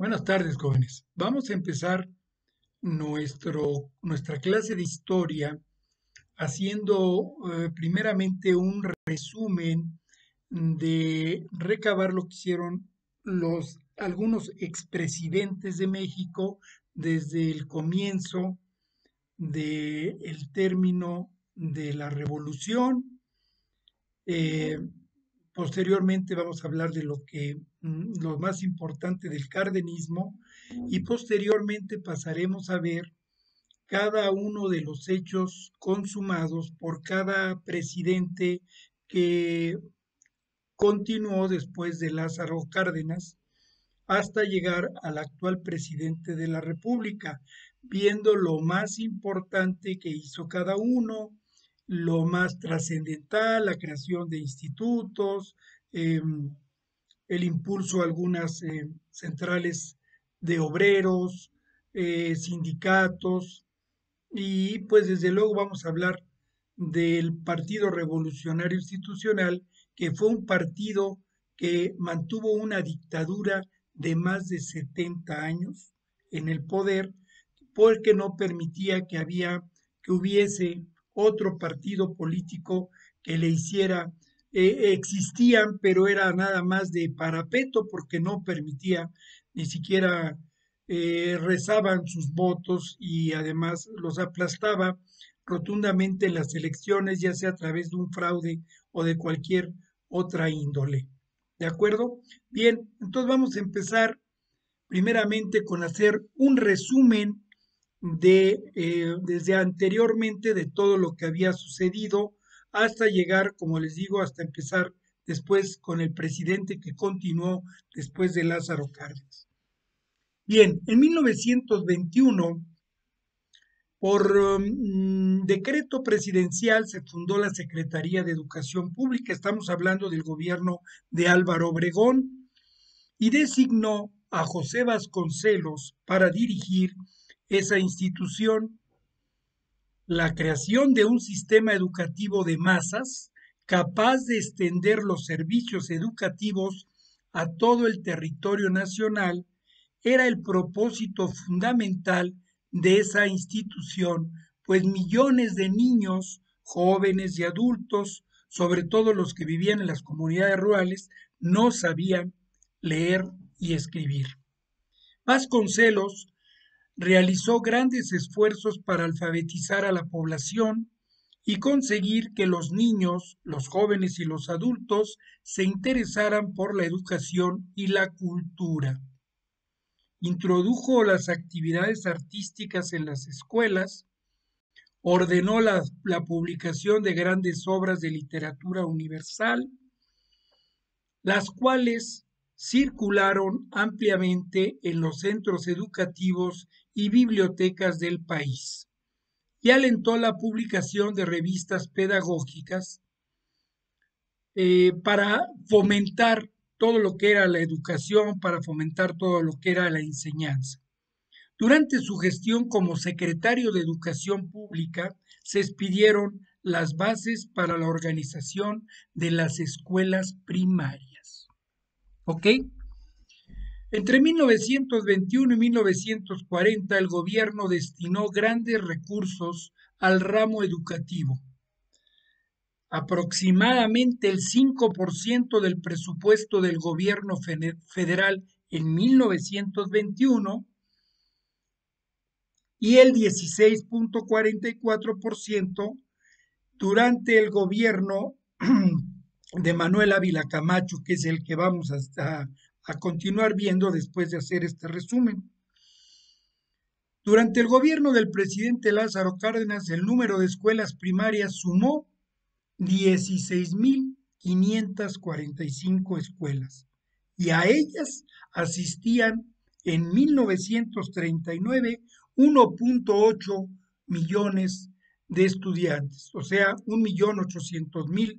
Buenas tardes, jóvenes. Vamos a empezar nuestra clase de historia haciendo primeramente un resumen de recabar lo que hicieron algunos expresidentes de México desde el comienzo del término de la revolución. eh, Posteriormente vamos a hablar de lo más importante del cardenismo y posteriormente pasaremos a ver cada uno de los hechos consumados por cada presidente que continuó después de Lázaro Cárdenas hasta llegar al actual presidente de la República, viendo lo más importante que hizo cada uno, lo más trascendental, la creación de institutos, eh, el impulso a algunas centrales de obreros, sindicatos, y pues desde luego vamos a hablar del Partido Revolucionario Institucional, que fue un partido que mantuvo una dictadura de más de 70 años en el poder, porque no permitía que hubiese otro partido político que le hiciera, existían, pero era nada más de parapeto, porque no permitía ni siquiera rezaban sus votos y además los aplastaba rotundamente en las elecciones, ya sea a través de un fraude o de cualquier otra índole. ¿De acuerdo? Bien, entonces vamos a empezar primeramente con hacer un resumen desde anteriormente de todo lo que había sucedido hasta llegar, como les digo, hasta empezar después con el presidente que continuó después de Lázaro Cárdenas. Bien, en 1921, por decreto presidencial, se fundó la Secretaría de Educación Pública. Estamos hablando del gobierno de Álvaro Obregón y designó a José Vasconcelos para dirigir esa institución. La creación de un sistema educativo de masas capaz de extender los servicios educativos a todo el territorio nacional era el propósito fundamental de esa institución, pues millones de niños, jóvenes y adultos, sobre todo los que vivían en las comunidades rurales, no sabían leer y escribir. Vasconcelos realizó grandes esfuerzos para alfabetizar a la población y conseguir que los niños, los jóvenes y los adultos se interesaran por la educación y la cultura. Introdujo las actividades artísticas en las escuelas, ordenó la publicación de grandes obras de literatura universal, las cuales circularon ampliamente en los centros educativos y bibliotecas del país, y alentó la publicación de revistas pedagógicas para fomentar todo lo que era la educación, para fomentar todo lo que era la enseñanza. Durante su gestión como secretario de Educación Pública, se expidieron las bases para la organización de las escuelas primarias. ¿Ok? Entre 1921 y 1940 el gobierno destinó grandes recursos al ramo educativo. Aproximadamente el 5% del presupuesto del gobierno federal en 1921 y el 16.44% durante el gobierno de Manuel Ávila Camacho, que es el que vamos a continuar viendo después de hacer este resumen. Durante el gobierno del presidente Lázaro Cárdenas, el número de escuelas primarias sumó 16.545 escuelas y a ellas asistían en 1939 1.8 millones de estudiantes, o sea, 1.800.000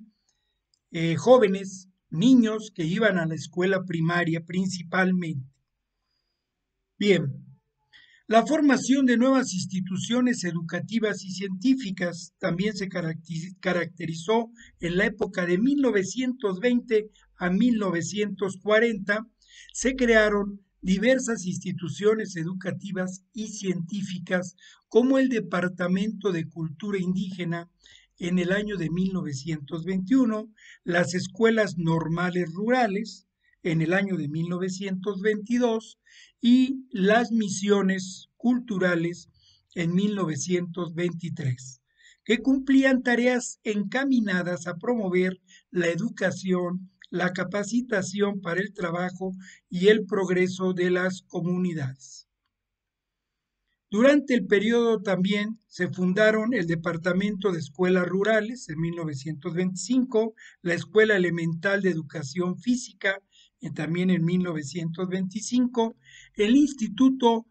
jóvenes, niños que iban a la escuela primaria principalmente. Bien, la formación de nuevas instituciones educativas y científicas también se caracterizó en la época de 1920 a 1940. Se crearon diversas instituciones educativas y científicas como el Departamento de Cultura Indígena en el año de 1921, las escuelas normales rurales en el año de 1922 y las misiones culturales en 1923, que cumplían tareas encaminadas a promover la educación, la capacitación para el trabajo y el progreso de las comunidades. Durante el periodo también se fundaron el Departamento de Escuelas Rurales en 1925, la Escuela Elemental de Educación Física también en 1925, el Instituto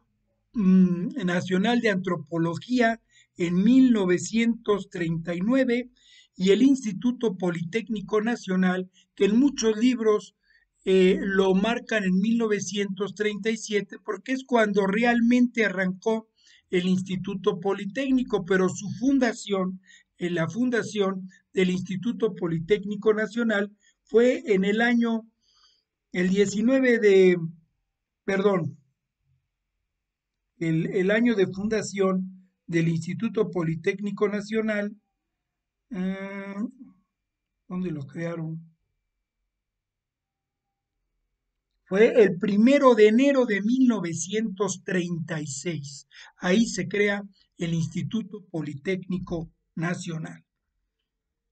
Nacional de Antropología en 1939 y el Instituto Politécnico Nacional, que en muchos libros lo marcan en 1937 porque es cuando realmente arrancó el Instituto Politécnico, pero su fundación, la fundación del Instituto Politécnico Nacional fue en el año, el 19 de, perdón, el año de fundación del Instituto Politécnico Nacional, ¿dónde lo crearon? Fue el 1 de enero de 1936. Ahí se crea el Instituto Politécnico Nacional.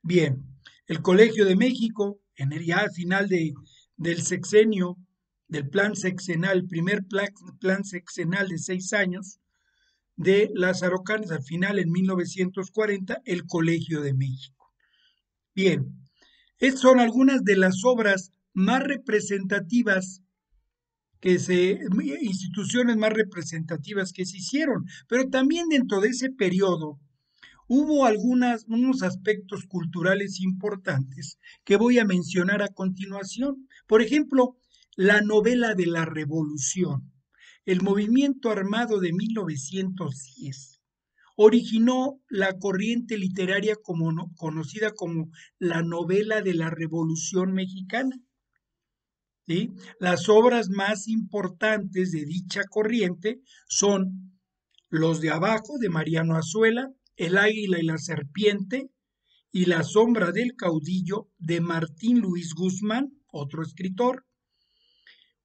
Bien, el Colegio de México, ya al final del sexenio, del plan sexenal, el primer plan sexenal de 6 años, de Lázaro Cárdenas, al final en 1940, el Colegio de México. Bien, estas son algunas de las obras más representativas instituciones más representativas que se hicieron, pero también dentro de ese periodo hubo unos aspectos culturales importantes que voy a mencionar a continuación. Por ejemplo, la novela de la Revolución, el movimiento armado de 1910 originó la corriente literaria conocida como la novela de la Revolución Mexicana. ¿Sí? Las obras más importantes de dicha corriente son Los de Abajo, de Mariano Azuela, El Águila y la Serpiente y La Sombra del Caudillo, de Martín Luis Guzmán, otro escritor,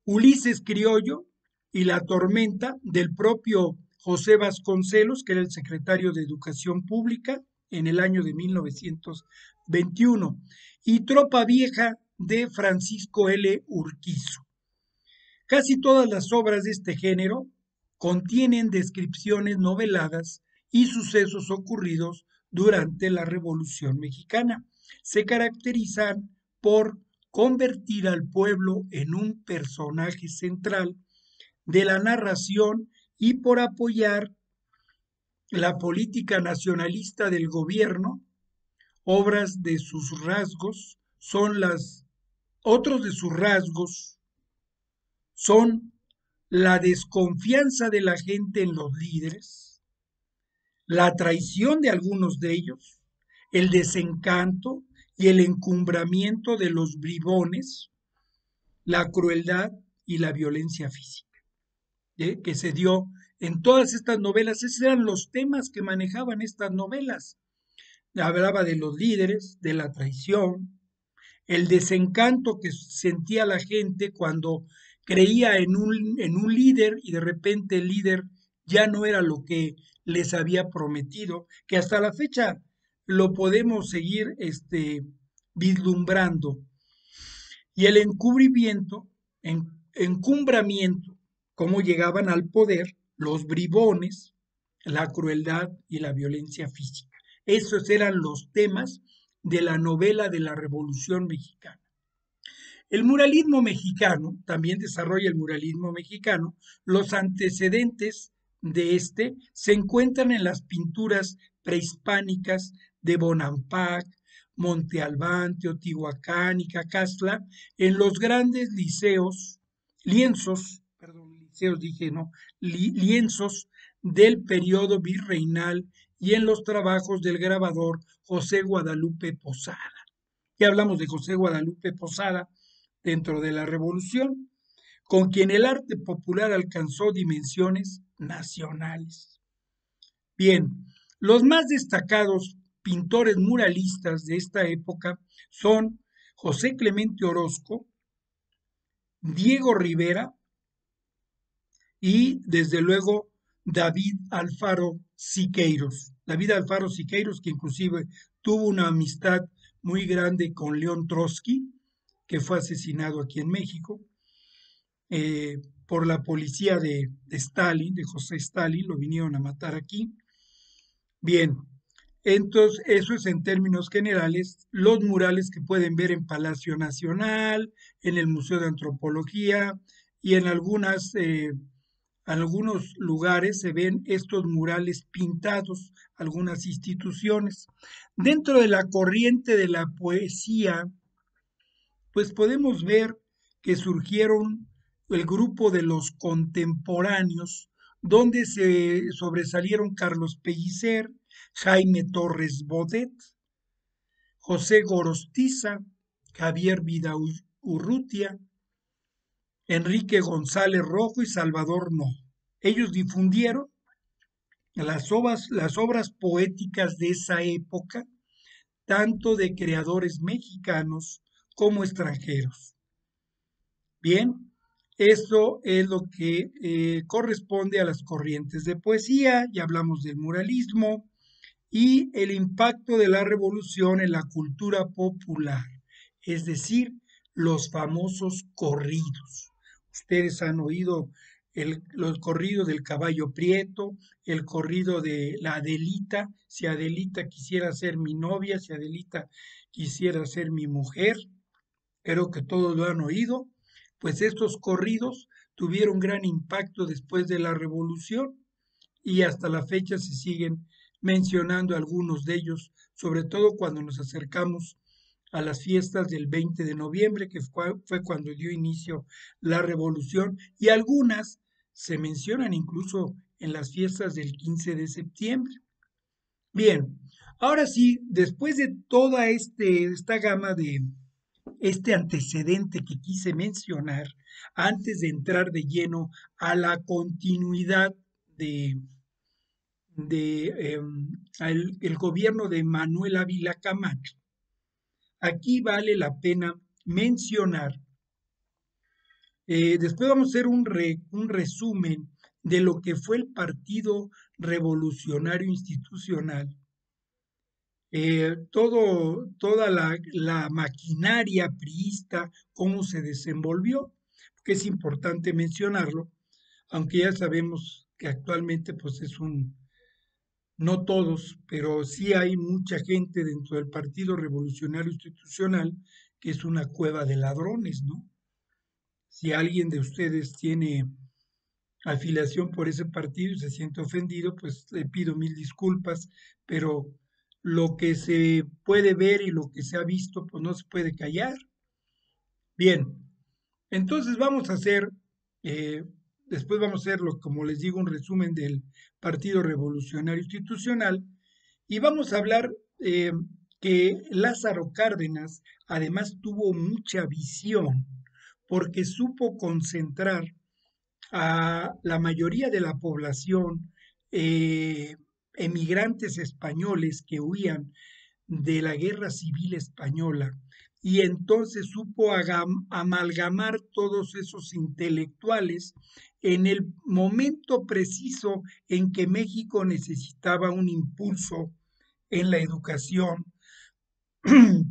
Ulises Criollo y La Tormenta, del propio José Vasconcelos, que era el secretario de Educación Pública en el año de 1921, y Tropa Vieja, de Francisco L. Urquizo. Casi todas las obras de este género contienen descripciones noveladas y sucesos ocurridos durante la Revolución Mexicana. Se caracterizan por convertir al pueblo en un personaje central de la narración y por apoyar la política nacionalista del gobierno. Obras de sus rasgos son otros de sus rasgos son la desconfianza de la gente en los líderes, la traición de algunos de ellos, el desencanto y el encumbramiento de los bribones, la crueldad y la violencia física, que se dio en todas estas novelas. Esos eran los temas que manejaban estas novelas. Hablaba de los líderes, de la traición, el desencanto que sentía la gente cuando creía en un líder y de repente el líder ya no era lo que les había prometido, que hasta la fecha lo podemos seguir vislumbrando. Y el encumbramiento, cómo llegaban al poder los bribones, la crueldad y la violencia física. Esos eran los temas de la novela de la Revolución Mexicana. El muralismo mexicano, también desarrolla el muralismo mexicano, los antecedentes de este se encuentran en las pinturas prehispánicas de Bonampak, Monte Albán, Teotihuacán y Cacaxtla, en los grandes lienzos del periodo virreinal y en los trabajos del grabador José Guadalupe Posada. Ya hablamos de José Guadalupe Posada dentro de la Revolución. con quien el arte popular alcanzó dimensiones nacionales. Bien, los más destacados pintores muralistas de esta época son José Clemente Orozco, Diego Rivera y, desde luego, David Alfaro Siqueiros. David Alfaro Siqueiros, que inclusive tuvo una amistad muy grande con León Trotsky, que fue asesinado aquí en México por la policía de Stalin, de José Stalin, lo vinieron a matar aquí. Bien, entonces eso es en términos generales los murales que pueden ver en Palacio Nacional, en el Museo de Antropología y en algunos lugares se ven estos murales pintados, algunas instituciones. Dentro de la corriente de la poesía, pues podemos ver que surgieron el grupo de los contemporáneos, donde se sobresalieron Carlos Pellicer, Jaime Torres Bodet, José Gorostiza, Javier Vidaurrutia, Enrique González Rojo y Salvador No. Ellos difundieron las obras poéticas de esa época, tanto de creadores mexicanos como extranjeros. Bien, esto es lo que corresponde a las corrientes de poesía, ya hablamos del muralismo y el impacto de la revolución en la cultura popular, es decir, los famosos corridos. Ustedes han oído los corridos del Caballo Prieto, el corrido de la Adelita, si Adelita quisiera ser mi novia, si Adelita quisiera ser mi mujer, creo que todos lo han oído, pues estos corridos tuvieron gran impacto después de la revolución y hasta la fecha se siguen mencionando algunos de ellos, sobre todo cuando nos acercamos a las fiestas del 20 de noviembre, que fue cuando dio inicio la revolución, y algunas se mencionan incluso en las fiestas del 15 de septiembre. Bien, ahora sí, después de toda esta gama de este antecedente que quise mencionar, antes de entrar de lleno a la continuidad de el gobierno de Manuel Ávila Camacho, aquí vale la pena mencionar, después vamos a hacer un resumen de lo que fue el Partido Revolucionario Institucional, toda la maquinaria priista, cómo se desenvolvió, que es importante mencionarlo, aunque ya sabemos que actualmente pues no todos, pero sí hay mucha gente dentro del Partido Revolucionario Institucional que es una cueva de ladrones, ¿no? Si alguien de ustedes tiene afiliación por ese partido y se siente ofendido, pues le pido mil disculpas, pero lo que se puede ver y lo que se ha visto, pues no se puede callar. Bien, entonces vamos a hacer, eh, después vamos a hacer, como les digo, un resumen del Partido Revolucionario Institucional y vamos a hablar que Lázaro Cárdenas además tuvo mucha visión porque supo concentrar a la mayoría de la población, emigrantes españoles que huían de la Guerra Civil Española, y entonces supo amalgamar todos esos intelectuales en el momento preciso en que México necesitaba un impulso en la educación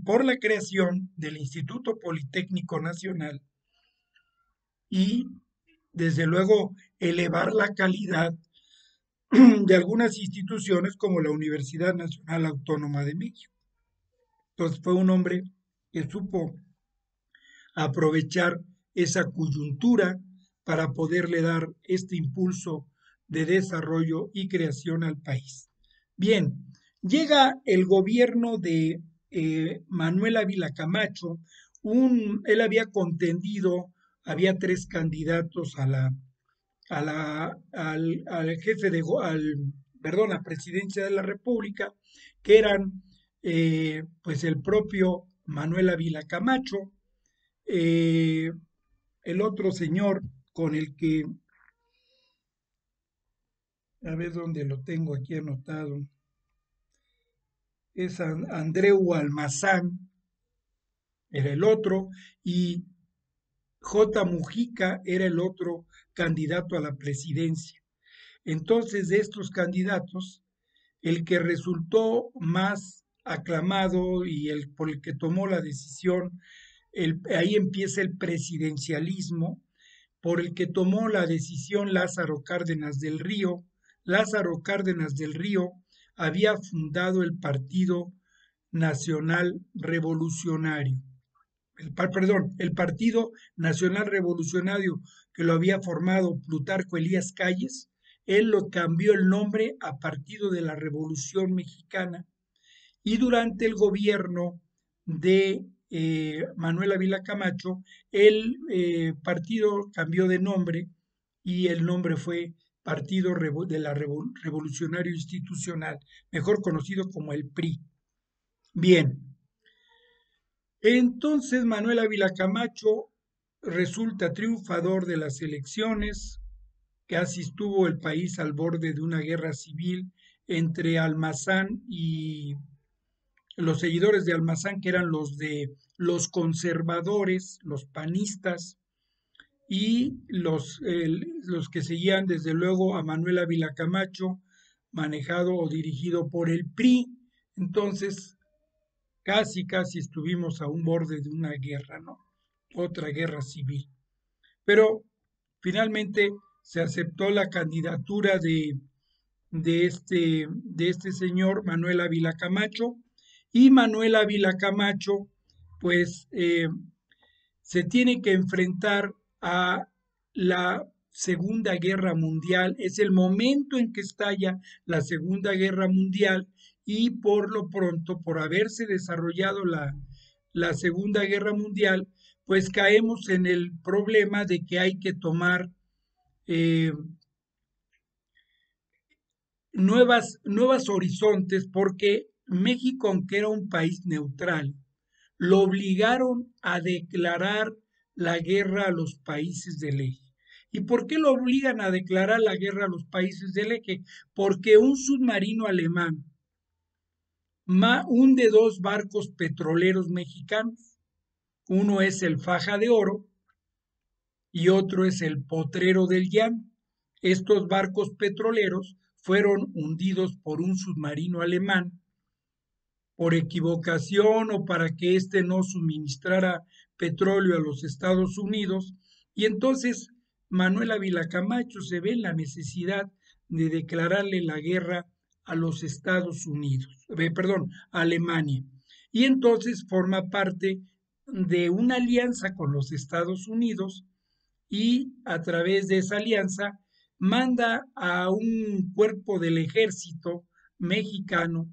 por la creación del Instituto Politécnico Nacional y, desde luego, elevar la calidad de algunas instituciones como la Universidad Nacional Autónoma de México. Entonces fue un hombre que supo aprovechar esa coyuntura para poderle dar este impulso de desarrollo y creación al país. Bien, llega el gobierno de Manuel Ávila Camacho, él había contendido, había tres candidatos al jefe perdón, a presidencia de la República, que eran pues el propio Manuel Ávila Camacho, el otro señor con el que, a ver dónde lo tengo aquí anotado, es Andreu Almazán, era el otro, y J. Mujica era el otro candidato a la presidencia. Entonces, de estos candidatos, el que resultó más aclamado y el por el que tomó la decisión, ahí empieza el presidencialismo, por el que tomó la decisión Lázaro Cárdenas del Río. Lázaro Cárdenas del Río había fundado el Partido Nacional Revolucionario, el Partido Nacional Revolucionario, que lo había formado Plutarco Elías Calles. Él lo cambió el nombre a Partido de la Revolución Mexicana, y durante el gobierno de Manuel Ávila Camacho, el partido cambió de nombre y el nombre fue Partido de la Revolucionario Institucional, mejor conocido como el PRI. Bien, entonces Manuel Ávila Camacho resulta triunfador de las elecciones. Casi estuvo el país al borde de una guerra civil entre Almazán y los seguidores de Almazán, que eran los de los conservadores, los panistas, y los que seguían desde luego a Manuel Ávila Camacho, manejado o dirigido por el PRI. Entonces, casi estuvimos a un borde de una guerra, ¿no? Otra guerra civil. Pero finalmente se aceptó la candidatura de este señor Manuel Ávila Camacho, y Manuel Ávila Camacho pues se tiene que enfrentar a la Segunda Guerra Mundial. Es el momento en que estalla la Segunda Guerra Mundial, y por lo pronto, por haberse desarrollado la Segunda Guerra Mundial, pues caemos en el problema de que hay que tomar eh, nuevas horizontes, porque México, aunque era un país neutral, lo obligaron a declarar la guerra a los países del eje. ¿Y por qué lo obligan a declarar la guerra a los países del eje? Porque un submarino alemán hunde dos barcos petroleros mexicanos. Uno es el Faja de Oro y otro es el Potrero del Llano. Estos barcos petroleros fueron hundidos por un submarino alemán por equivocación o para que éste no suministrara petróleo a los Estados Unidos. Y entonces Manuel Ávila Camacho se ve en la necesidad de declararle la guerra a los Estados Unidos, perdón, a Alemania. Y entonces forma parte de una alianza con los Estados Unidos, y a través de esa alianza manda a un cuerpo del ejército mexicano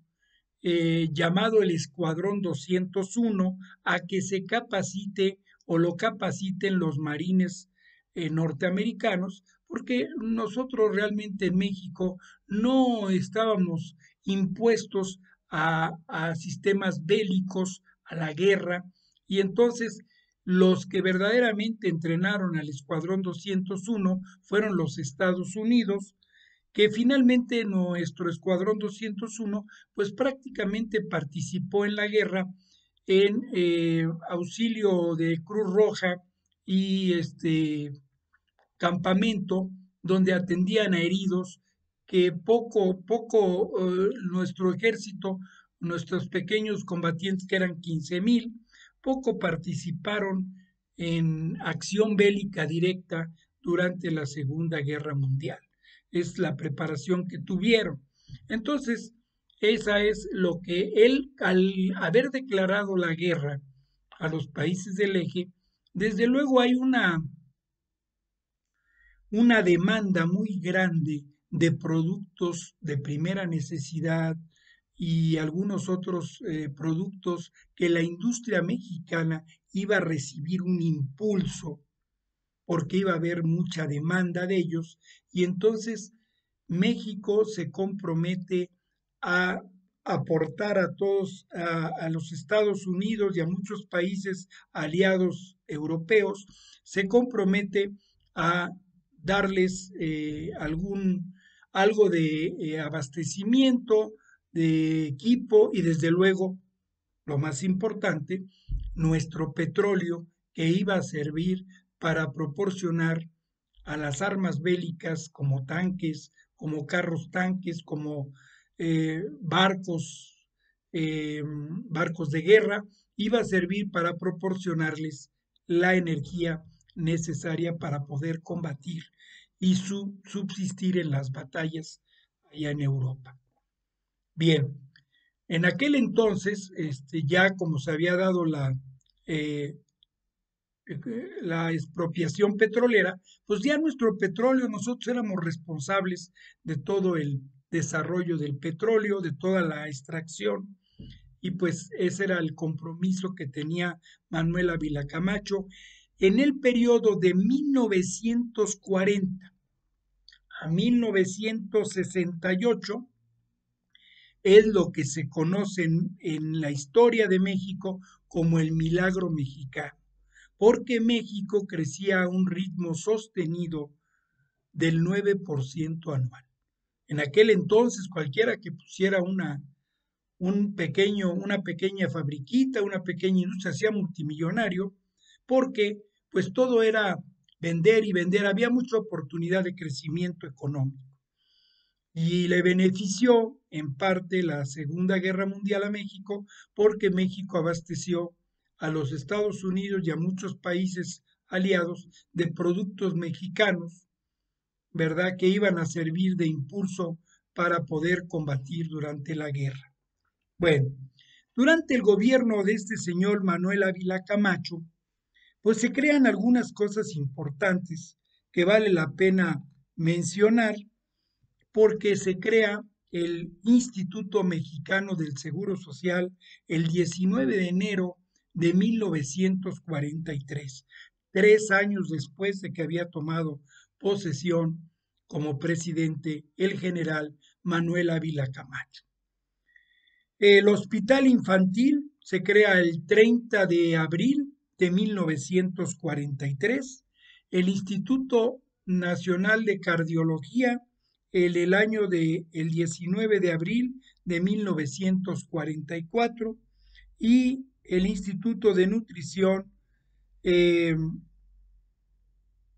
llamado el Escuadrón 201 a que se capacite o lo capaciten los marines norteamericanos, porque nosotros realmente en México no estábamos impuestos a sistemas bélicos, a la guerra, y entonces los que verdaderamente entrenaron al Escuadrón 201 fueron los Estados Unidos, que finalmente nuestro Escuadrón 201 pues prácticamente participó en la guerra en auxilio de Cruz Roja y campamento, donde atendían a heridos, que poco nuestro ejército, nuestros pequeños combatientes, que eran 15,000, poco participaron en acción bélica directa durante la Segunda Guerra Mundial. Es la preparación que tuvieron. Entonces, esa es lo que él, al haber declarado la guerra a los países del eje, desde luego hay una demanda muy grande de productos de primera necesidad y algunos otros productos que la industria mexicana iba a recibir un impulso, porque iba a haber mucha demanda de ellos, y entonces México se compromete a aportar a todos, a los Estados Unidos y a muchos países aliados europeos, se compromete a darles algo de abastecimiento, de equipo y desde luego, lo más importante, nuestro petróleo que iba a servir para proporcionar a las armas bélicas como tanques, como carros tanques, como barcos, barcos de guerra, iba a servir para proporcionarles la energía necesaria para poder combatir y subsistir en las batallas allá en Europa. Bien, en aquel entonces, ya como se había dado eh, la expropiación petrolera, pues ya nuestro petróleo, nosotros éramos responsables de todo el desarrollo del petróleo, de toda la extracción, y pues ese era el compromiso que tenía Manuel Ávila Camacho en el periodo de 1940 a 1968. Es lo que se conoce en la historia de México como el milagro mexicano, porque México crecía a un ritmo sostenido del 9% anual. En aquel entonces, cualquiera que pusiera una pequeña fabriquita, una pequeña industria, hacía multimillonario, porque pues todo era vender y vender, había mucha oportunidad de crecimiento económico. Y le benefició en parte la Segunda Guerra Mundial a México, porque México abasteció a los Estados Unidos y a muchos países aliados de productos mexicanos, ¿verdad?, que iban a servir de impulso para poder combatir durante la guerra. Bueno, durante el gobierno de este señor Manuel Ávila Camacho, pues se crean algunas cosas importantes que vale la pena mencionar, porque se crea el Instituto Mexicano del Seguro Social el 19 de enero de 1943, 3 años después de que había tomado posesión como presidente el general Manuel Ávila Camacho. El Hospital Infantil se crea el 30 de abril de 1943, el Instituto Nacional de Cardiología el año el 19 de abril de 1944 y el Instituto de Nutrición eh,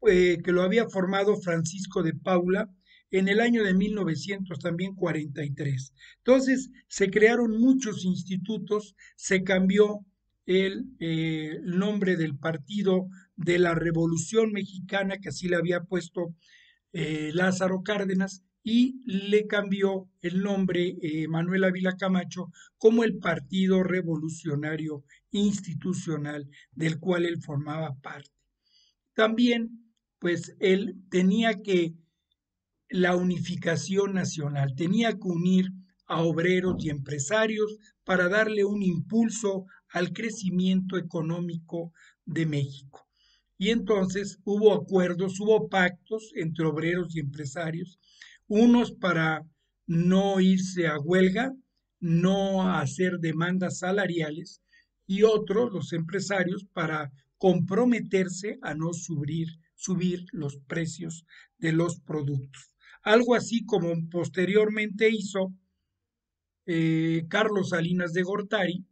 que lo había formado Francisco de Paula en el año de 1943. Entonces se crearon muchos institutos, se cambió el nombre del Partido de la Revolución Mexicana, que así le había puesto Lázaro Cárdenas, y le cambió el nombre Manuel Ávila Camacho como el Partido Revolucionario Institucional, del cual él formaba parte. También, pues él tenía que, la unificación nacional, tenía que unir a obreros y empresarios para darle un impulso al crecimiento económico de México. Y entonces hubo acuerdos, hubo pactos entre obreros y empresarios, unos para no irse a huelga, no hacer demandas salariales, y otros, los empresarios, para comprometerse a no subir los precios de los productos. Algo así como posteriormente hizo Carlos Salinas de Gortari,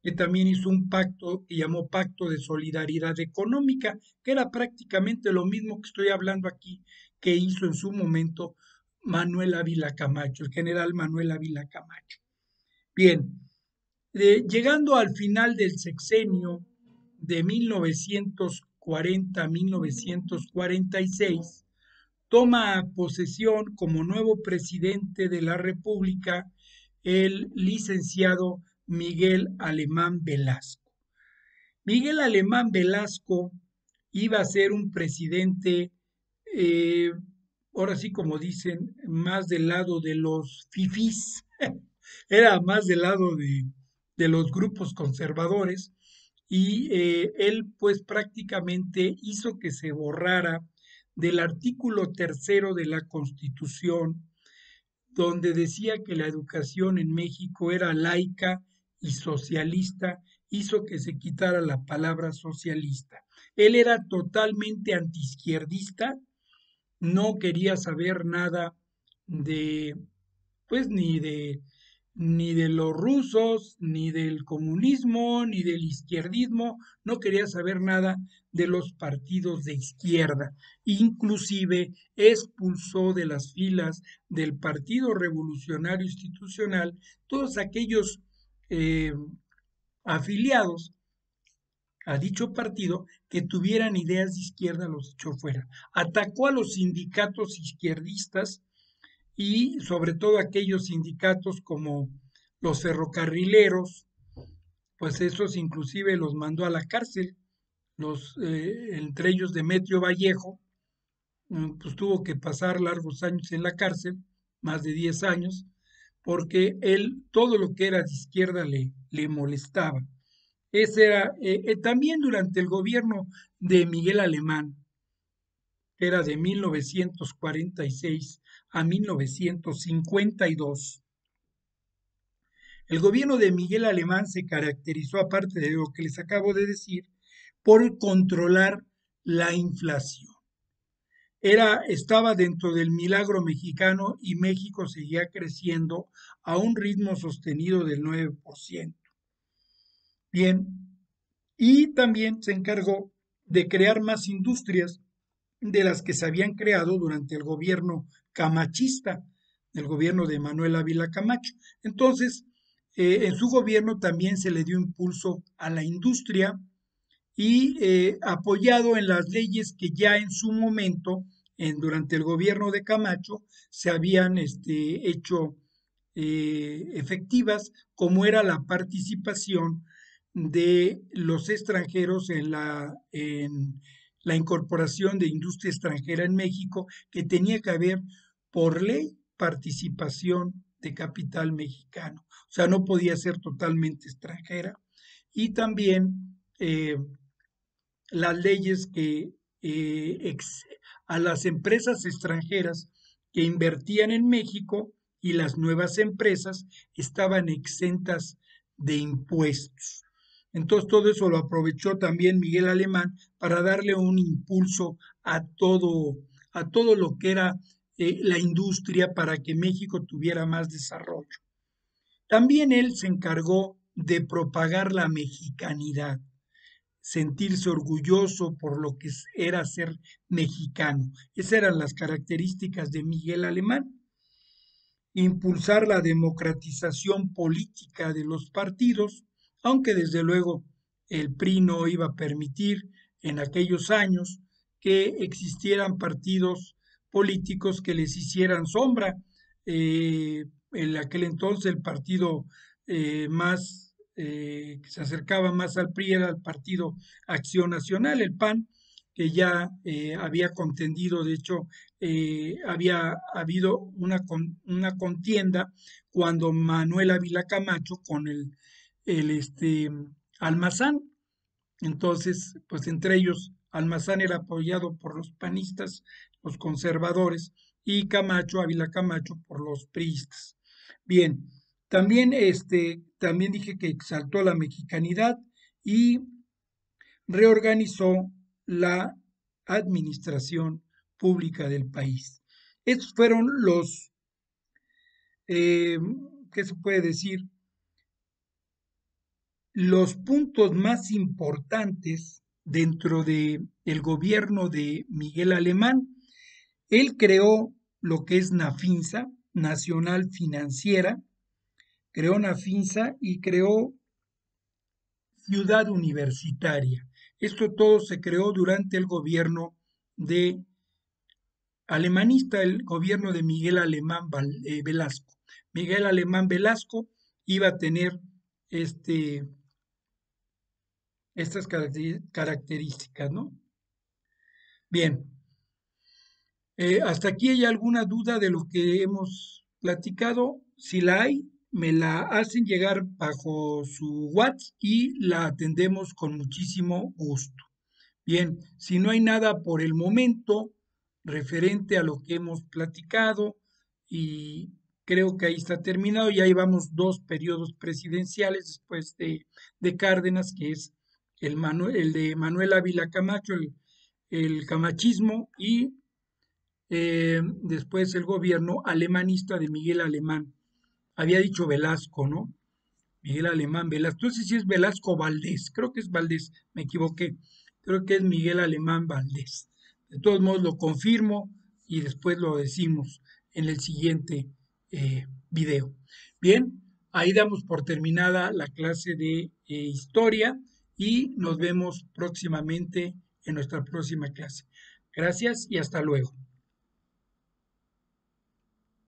que también hizo un pacto que llamó Pacto de Solidaridad Económica, que era prácticamente lo mismo que estoy hablando aquí, que hizo en su momento Manuel Ávila Camacho, el general Manuel Ávila Camacho. Bien, llegando al final del sexenio de 1940 a 1946, toma posesión como nuevo presidente de la República el licenciado Miguel Alemán Velasco. Miguel Alemán Velasco iba a ser un presidente, eh, ahora sí como dicen, más del lado de los fifís, era más del lado de los grupos conservadores, y él pues prácticamente hizo que se borrara del artículo 3 de la Constitución donde decía que la educación en México era laica y socialista, hizo que se quitara la palabra socialista. Él era totalmente antiizquierdista, no quería saber nada de, pues ni de los rusos, ni del comunismo, ni del izquierdismo, no quería saber nada de los partidos de izquierda. Inclusive expulsó de las filas del Partido Revolucionario Institucional todos aquellos eh, afiliados a dicho partido que tuvieran ideas de izquierda, los echó fuera. Atacó a los sindicatos izquierdistas y sobre todo aquellos sindicatos como los ferrocarrileros, pues esos inclusive los mandó a la cárcel, entre ellos Demetrio Vallejo, pues tuvo que pasar largos años en la cárcel, más de 10 años, porque él todo lo que era de izquierda le molestaba. Ese era también durante el gobierno de Miguel Alemán, que era de 1946 a 1952. El gobierno de Miguel Alemán se caracterizó, aparte de lo que les acabo de decir, por controlar la inflación. Estaba dentro del milagro mexicano y México seguía creciendo a un ritmo sostenido del 9%. Bien, y también se encargó de crear más industrias de las que se habían creado durante el gobierno camachista, el gobierno de Manuel Ávila Camacho. Entonces, en su gobierno también se le dio impulso a la industria y apoyado en las leyes que ya en su momento, durante el gobierno de Camacho, se habían hecho efectivas, como era la participación de los extranjeros en la incorporación de industria extranjera en México, que tenía que haber por ley participación de capital mexicano, o sea, no podía ser totalmente extranjera. Y también las leyes que a las empresas extranjeras que invertían en México y las nuevas empresas estaban exentas de impuestos. Entonces todo eso lo aprovechó también Miguel Alemán para darle un impulso a todo lo que era la industria para que México tuviera más desarrollo. También él se encargó de propagar la mexicanidad, sentirse orgulloso por lo que era ser mexicano. Esas eran las características de Miguel Alemán. Impulsar la democratización política de los partidos, aunque desde luego el PRI no iba a permitir en aquellos años que existieran partidos políticos que les hicieran sombra. En aquel entonces el partido que se acercaba más al PRI era el Partido Acción Nacional, el PAN, que ya había contendido, de hecho, había habido una contienda cuando Manuel Ávila Camacho con el Almazán. Entonces, pues entre ellos, Almazán era apoyado por los panistas, los conservadores, y Camacho, Ávila Camacho, por los priistas. Bien, también dije que exaltó la mexicanidad y reorganizó la administración pública del país. Estos fueron eh, ¿qué se puede decir? Los puntos más importantes dentro del gobierno de Miguel Alemán. Él creó lo que es Nafinsa, Nacional Financiera, creó Nafinsa y creó Ciudad Universitaria. Esto todo se creó durante el gobierno de alemanista, el gobierno de Miguel Alemán Velasco. Miguel Alemán Velasco iba a tener estas características, ¿no? Bien, hasta aquí hay alguna duda de lo que hemos platicado. Si la hay, me la hacen llegar bajo su WhatsApp y la atendemos con muchísimo gusto. Bien, si no hay nada por el momento referente a lo que hemos platicado y Creo que ahí está terminado. Ya llevamos dos periodos presidenciales después de Cárdenas, que es el de Manuel Ávila Camacho, el camachismo, y después el gobierno alemanista de Miguel Alemán. Había dicho Velasco, ¿no? Miguel Alemán Velasco. No sé si es Velasco o Valdés. Creo que es Valdés, me equivoqué. Creo que es Miguel Alemán Valdés. De todos modos lo confirmo y después lo decimos en el siguiente video. Bien, ahí damos por terminada la clase de historia y nos vemos próximamente en nuestra próxima clase. Gracias y hasta luego.